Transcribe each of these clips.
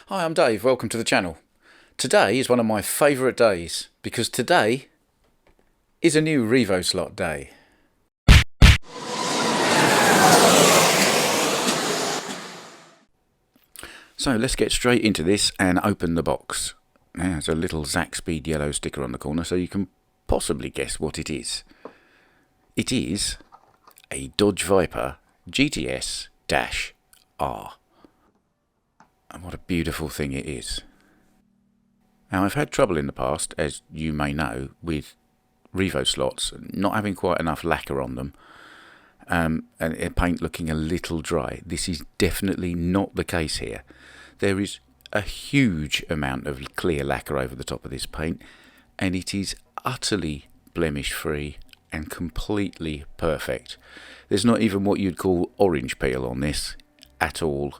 Hi, I'm Dave, welcome to the channel. Today is one of my favourite days because today is a new Revoslot day. So let's get straight into this and open the box. Now, there's a little Zaxpeed yellow sticker on the corner so you can possibly guess what it is. It is a Dodge Viper GTS-R. And what a beautiful thing it is. Now, I've had trouble in the past, as you may know, with Revoslots not having quite enough lacquer on them and paint looking a little dry. This is definitely not the case here. There is a huge amount of clear lacquer over the top of this paint, and it is utterly blemish free and completely perfect. There's not even what you'd call orange peel on this at all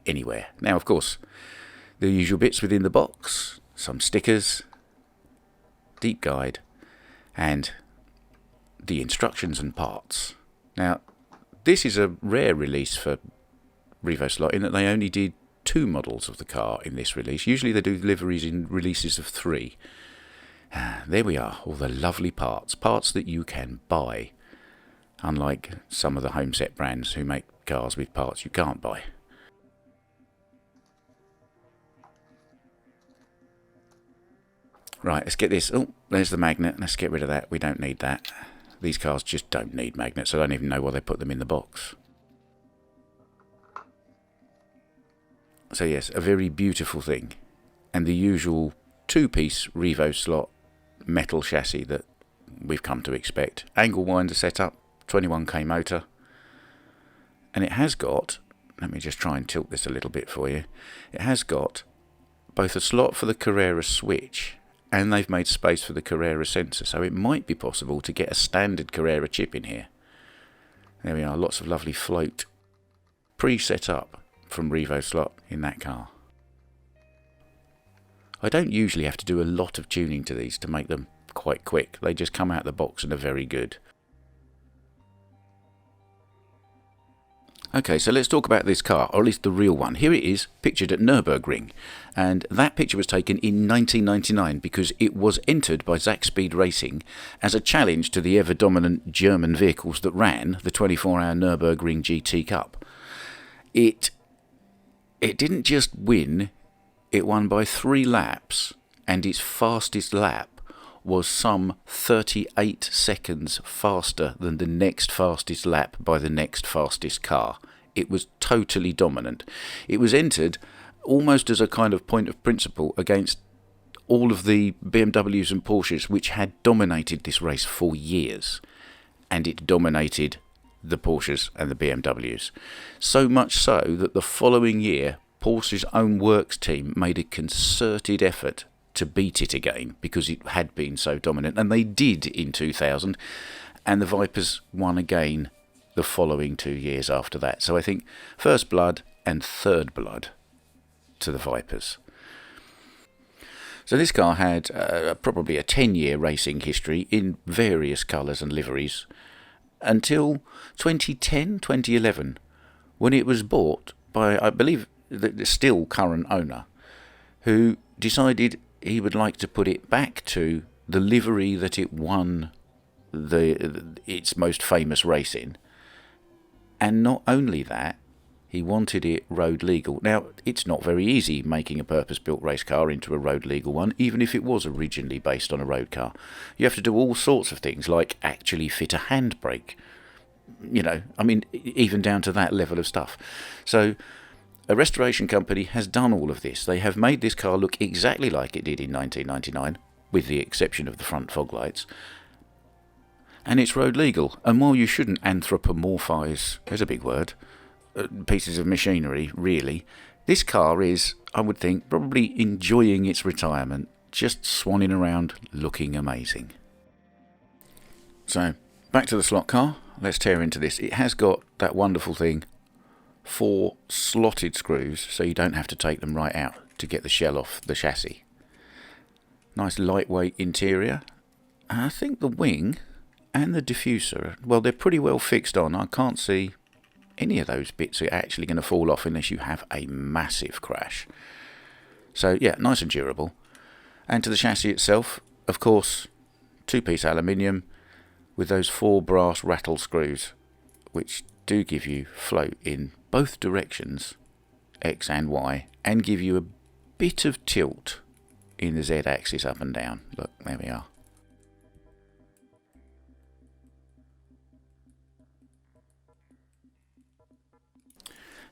anywhere. Now, of course, the usual bits within the box: some stickers, deep guide, and the instructions and parts. Now, this is a rare release for Revoslot in that they only did 2 models of the car in this release. Usually they do deliveries in releases of 3. There we are, all the lovely parts that you can buy, unlike some of the home set brands who make cars with parts you can't buy. Right, let's get this. Oh, there's the magnet. Let's get rid of that. We don't need that. These cars just don't need magnets. I don't even know why they put them in the box. So yes, a very beautiful thing. And the usual 2-piece Revoslot metal chassis that we've come to expect. Angle winder setup, 21k motor. And it has got, let me just try and tilt this a little bit for you. It has got both a slot for the Carrera switch, and they've made space for the Carrera sensor, so it might be possible to get a standard Carrera chip in here. There we are, lots of lovely float pre-set up from Revoslot in that car. I don't usually have to do a lot of tuning to these to make them quite quick. They just come out of the box and are very good. Okay, so let's talk about this car, or at least the real one. Here it is, pictured at Nürburgring. And that picture was taken in 1999 because it was entered by Zaxpeed Racing as a challenge to the ever-dominant German vehicles that ran the 24-hour Nürburgring GT Cup. It didn't just win, it won by 3 laps, and its fastest lap was some 38 seconds faster than the next fastest lap by the next fastest car. It was totally dominant. It was entered almost as a kind of point of principle against all of the BMWs and Porsches which had dominated this race for years, and it dominated the Porsches and the BMWs. So much so that the following year Porsche's own works team made a concerted effort to beat it again because it had been so dominant, and they did in 2000, and the Vipers won again the following 2 years after that. So I think first blood and third blood to the Vipers. So this car had probably a 10-year racing history in various colours and liveries until 2010, 2011, when it was bought by, I believe, the still current owner, who decided he would like to put it back to the livery that it won its most famous race in. And not only that, he wanted it road legal. Now, it's not very easy making a purpose-built race car into a road legal one, even if it was originally based on a road car. You have to do all sorts of things, like actually fit a handbrake. You know, I mean, even down to that level of stuff. So a restoration company has done all of this. They have made this car look exactly like it did in 1999, with the exception of the front fog lights. And it's road legal. And while you shouldn't anthropomorphise, there's a big word, pieces of machinery, really, this car is, I would think, probably enjoying its retirement, just swanning around looking amazing. So, back to the slot car. Let's tear into this. It has got that wonderful thing, 4 slotted screws, so you don't have to take them right out to get the shell off the chassis. Nice lightweight interior. And I think the wing and the diffuser, well, they're pretty well fixed on. I can't see any of those bits are actually going to fall off unless you have a massive crash. So yeah, nice and durable. And to the chassis itself, of course, 2-piece aluminium with those 4 brass rattle screws, which do give you float in both directions, X and Y, and give you a bit of tilt in the Z axis up and down. Look, there we are.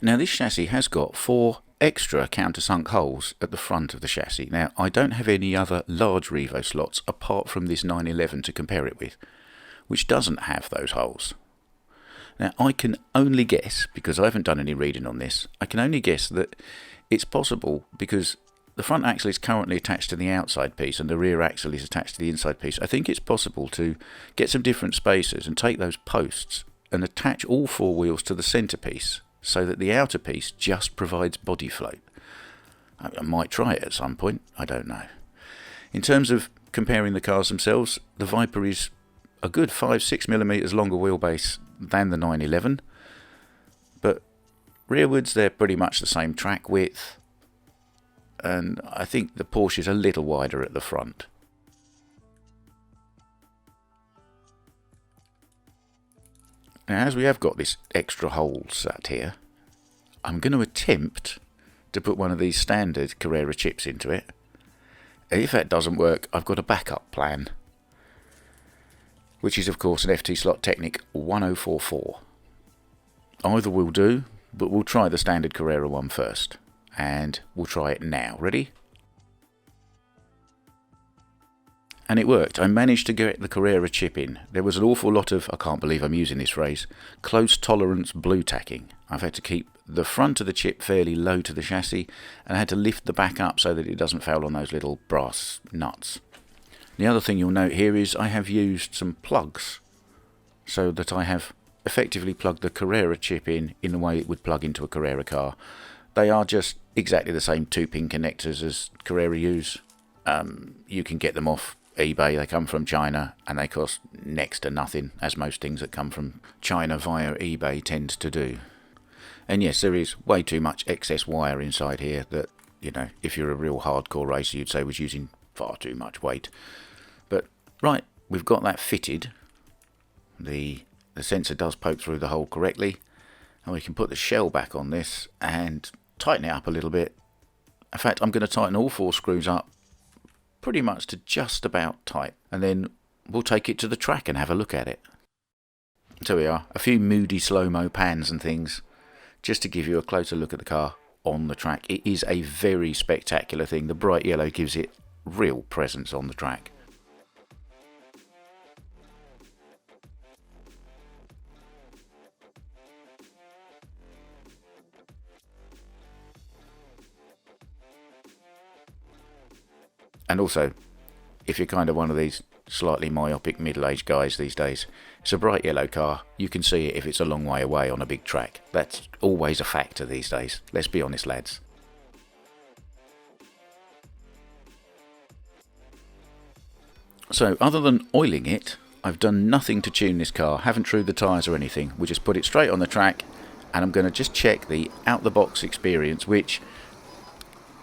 Now this chassis has got 4 extra countersunk holes at the front of the chassis. Now I don't have any other large Revoslots apart from this 911 to compare it with, which doesn't have those holes. Now I can only guess, because I haven't done any reading on this, I can only guess that it's possible because the front axle is currently attached to the outside piece and the rear axle is attached to the inside piece. I think it's possible to get some different spacers and take those posts and attach all 4 wheels to the centrepiece, so that the outer piece just provides body float. I might try it at some point, I don't know. In terms of comparing the cars themselves, the Viper is a good 5-6mm longer wheelbase than the 911, but rearwards they're pretty much the same track width, and I think the Porsche is a little wider at the front. Now, as we have got this extra hole sat here, I'm going to attempt to put one of these standard Carrera chips into it. If that doesn't work, I've got a backup plan, which is of course an FT Slot Technic 1044. Either will do, but we'll try the standard Carrera one first, and we'll try it now. Ready? And it worked. I managed to get the Carrera chip in. There was an awful lot of, I can't believe I'm using this phrase, close tolerance blue tacking. I've had to keep the front of the chip fairly low to the chassis, and I had to lift the back up so that it doesn't foul on those little brass nuts. The other thing you'll note here is I have used some plugs, so that I have effectively plugged the Carrera chip in the way it would plug into a Carrera car. They are just exactly the same 2-pin connectors as Carrera use. You can get them off eBay. They come from China and they cost next to nothing, as most things that come from China via eBay tend to do. And yes, there is way too much excess wire inside here that, you know, if you're a real hardcore racer, you'd say was using far too much weight. But right, we've got that fitted. The sensor does poke through the hole correctly, and we can put the shell back on this and tighten it up a little bit. In fact, I'm going to tighten all 4 screws up pretty much to just about tight, and then we'll take it to the track and have a look at it. So we are, a few moody slow-mo pans and things, just to give you a closer look at the car on the track. It is a very spectacular thing. The bright yellow gives it real presence on the track. And also, if you're kind of one of these slightly myopic middle-aged guys these days, it's a bright yellow car. You can see it if it's a long way away on a big track. That's always a factor these days. Let's be honest, lads. So, other than oiling it, I've done nothing to tune this car. Haven't trued the tyres or anything. We just put it straight on the track, and I'm going to just check the out-the-box experience, which...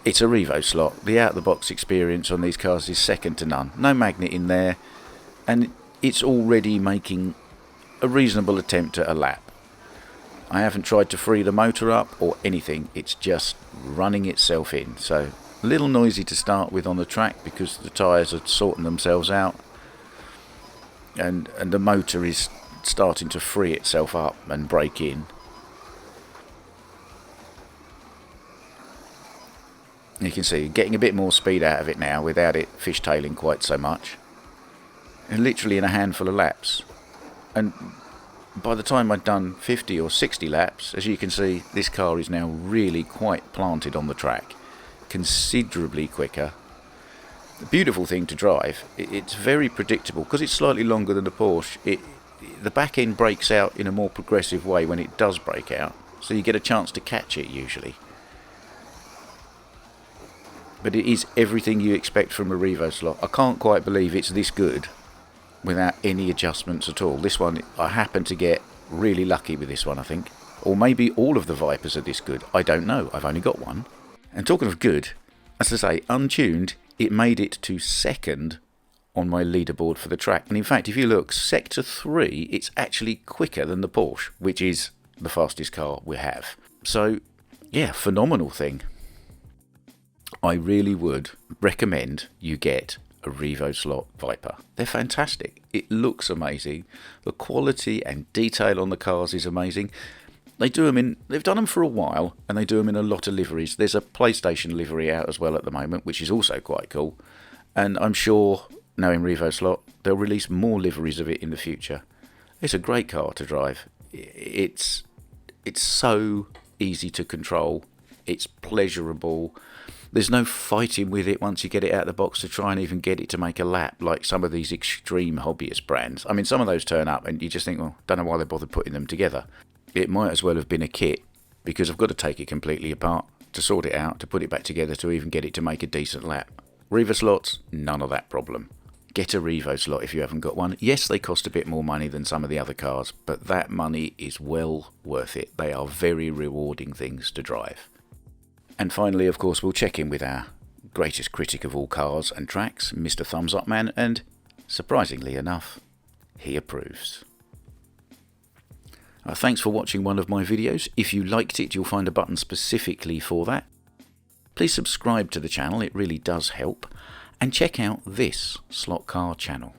it's a Revoslot. The out-the-box experience on these cars is second to none. No magnet in there, and it's already making a reasonable attempt at a lap. I haven't tried to free the motor up or anything. It's just running itself in. So a little noisy to start with on the track because the tyres are sorting themselves out, and the motor is starting to free itself up and break in. You can see getting a bit more speed out of it now without it fishtailing quite so much. And literally in a handful of laps. And by the time I'd done 50 or 60 laps, as you can see, this car is now really quite planted on the track. Considerably quicker. A beautiful thing to drive. It's very predictable because it's slightly longer than the Porsche. The back end breaks out in a more progressive way when it does break out. So you get a chance to catch it usually. But it is everything you expect from a Revoslot. I can't quite believe it's this good without any adjustments at all. This one, I happen to get really lucky with this one, I think. Or maybe all of the Vipers are this good. I don't know. I've only got one. And talking of good, As I say, untuned, it made it to second on my leaderboard for the track. And in fact, if you look, sector 3, it's actually quicker than the Porsche, which is the fastest car we have. So, yeah, phenomenal thing. I really would recommend you get a Revoslot Viper. They're fantastic. It looks amazing. The quality and detail on the cars is amazing. They've done them for a while, and they do them in a lot of liveries. There's a PlayStation livery out as well at the moment, which is also quite cool. And I'm sure, knowing Revoslot, they'll release more liveries of it in the future. It's a great car to drive. It's so easy to control. It's pleasurable. There's no fighting with it once you get it out of the box to try and even get it to make a lap, like some of these extreme hobbyist brands. I mean, some of those turn up and you just think, well, don't know why they bothered putting them together. It might as well have been a kit, because I've got to take it completely apart to sort it out, to put it back together, to even get it to make a decent lap. Revoslots, none of that problem. Get a Revoslot if you haven't got one. Yes, they cost a bit more money than some of the other cars, but that money is well worth it. They are very rewarding things to drive. And finally, of course, we'll check in with our greatest critic of all cars and tracks, Mr. Thumbs Up Man, and surprisingly enough, he approves. Thanks for watching one of my videos. If you liked it, you'll find a button specifically for that. Please subscribe to the channel, it really does help. And check out this slot car channel.